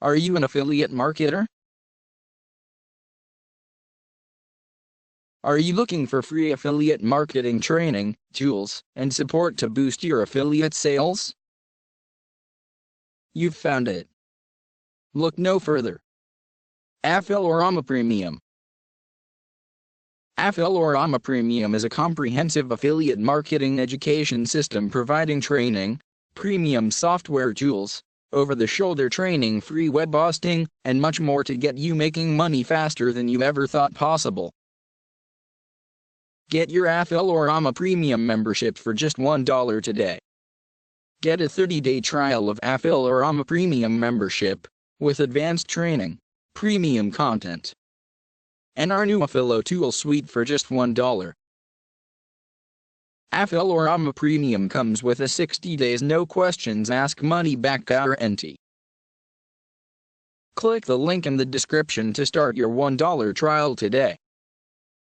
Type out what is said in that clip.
Are you an affiliate marketer? Are you looking for free affiliate marketing training, tools, and support to boost your affiliate sales? You've found it. Look no further. Affilorama Premium. Affilorama Premium is a comprehensive affiliate marketing education system providing training, premium software tools, over-the-shoulder training, free web hosting, and much more to get you making money faster than you ever thought possible. Get your Affilorama Premium membership for just $1 today. Get a 30-day trial of Affilorama Premium membership, with advanced training, premium content, and our new Affilo tool suite for just $1. Affilorama Premium comes with a 60 days no questions asked money back guarantee. Click the link in the description to start your $1 trial today.